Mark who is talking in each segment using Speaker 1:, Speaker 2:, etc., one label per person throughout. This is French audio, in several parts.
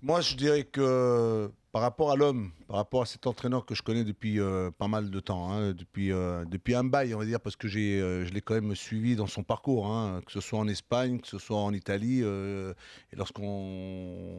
Speaker 1: Moi, je dirais que par rapport à l'homme, par rapport à cet entraîneur que je connais depuis pas mal de temps, hein, depuis un bail, on va dire, parce que je l'ai quand même suivi dans son parcours, hein, que ce soit en Espagne, que ce soit en Italie, et lorsqu'on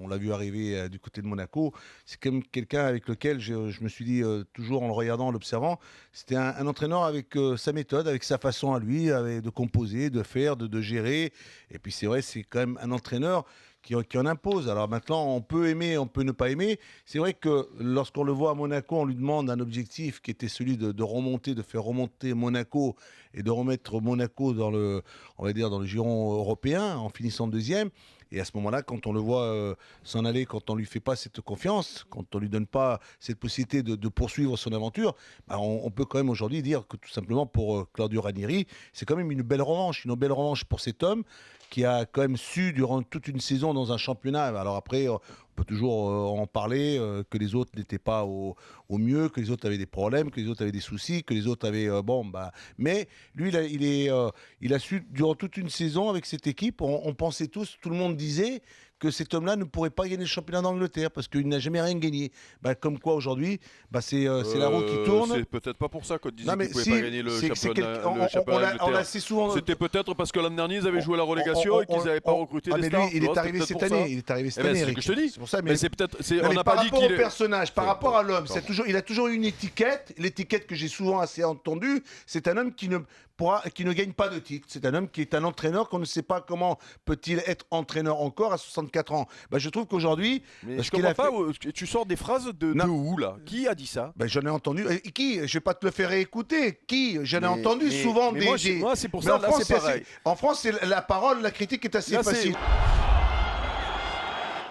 Speaker 1: on l'a vu arriver du côté de Monaco, c'est quand même quelqu'un avec lequel je me suis dit, toujours en le regardant, en l'observant, c'était un entraîneur avec sa méthode, avec sa façon à lui, de composer, de faire, de gérer. Et puis c'est vrai, c'est quand même un entraîneur qui en impose. Alors maintenant, on peut aimer, on peut ne pas aimer. C'est vrai que lorsqu'on le voit à Monaco, on lui demande un objectif qui était celui de remonter, de faire remonter Monaco et de remettre Monaco dans le, on va dire, dans le giron européen en finissant deuxième. Et à ce moment-là, quand on le voit s'en aller, quand on lui fait pas cette confiance, quand on lui donne pas cette possibilité de poursuivre son aventure, bah, on peut quand même aujourd'hui dire que tout simplement pour Claudio Ranieri, c'est quand même une belle revanche pour cet homme qui a quand même su durant toute une saison dans un championnat. Alors après, on peut toujours en parler, que les autres n'étaient pas au mieux, que les autres avaient des problèmes, que les autres avaient des soucis, que les autres avaient bon bah. Mais lui, il a su durant toute une saison avec cette équipe. On pensait tous, tout le monde disait que cet homme-là ne pourrait pas gagner le championnat d'Angleterre parce qu'il n'a jamais rien gagné. Bah, comme quoi aujourd'hui, bah, c'est la roue qui tourne.
Speaker 2: C'est peut-être pas pour ça qu'on disait
Speaker 1: Non, mais
Speaker 2: qu'il ne pouvait
Speaker 1: si,
Speaker 2: pas gagner le championnat d'Angleterre.
Speaker 1: on l'a assez souvent.
Speaker 2: C'était peut-être parce que l'an dernier, ils avaient joué à la relégation et qu'ils n'avaient pas recruté des
Speaker 1: mais
Speaker 2: stars.
Speaker 1: lui, il est arrivé cette année. Il est arrivé cette année.
Speaker 2: C'est ce que je te dis.
Speaker 1: C'est pour ça,
Speaker 2: mais c'est peut-être.
Speaker 1: Non,
Speaker 2: On
Speaker 1: mais
Speaker 2: n'a
Speaker 1: par
Speaker 2: pas dit
Speaker 1: rapport
Speaker 2: qu'il
Speaker 1: au
Speaker 2: est.
Speaker 1: personnage, par rapport à l'homme,
Speaker 2: Pardon.
Speaker 1: il a toujours eu une étiquette que j'ai souvent assez entendue. C'est un homme qui ne gagne pas de titre. C'est un homme qui est un entraîneur qu'on ne sait pas comment peut-il être entraîneur encore à 64 ans. Bah, je trouve qu'aujourd'hui,
Speaker 2: Mais je comprends pas. Tu sors des phrases de où là? Qui a dit ça?
Speaker 1: Ben, j'en ai entendu. Qui? Je vais pas te le faire réécouter. Qui? J'en ai entendu souvent
Speaker 2: mais
Speaker 1: des.
Speaker 2: moi, c'est pour
Speaker 1: Mais
Speaker 2: ça.
Speaker 1: en
Speaker 2: Là,
Speaker 1: France,
Speaker 2: c'est pareil.
Speaker 1: En France, la parole, la critique est assez
Speaker 2: Là,
Speaker 1: facile.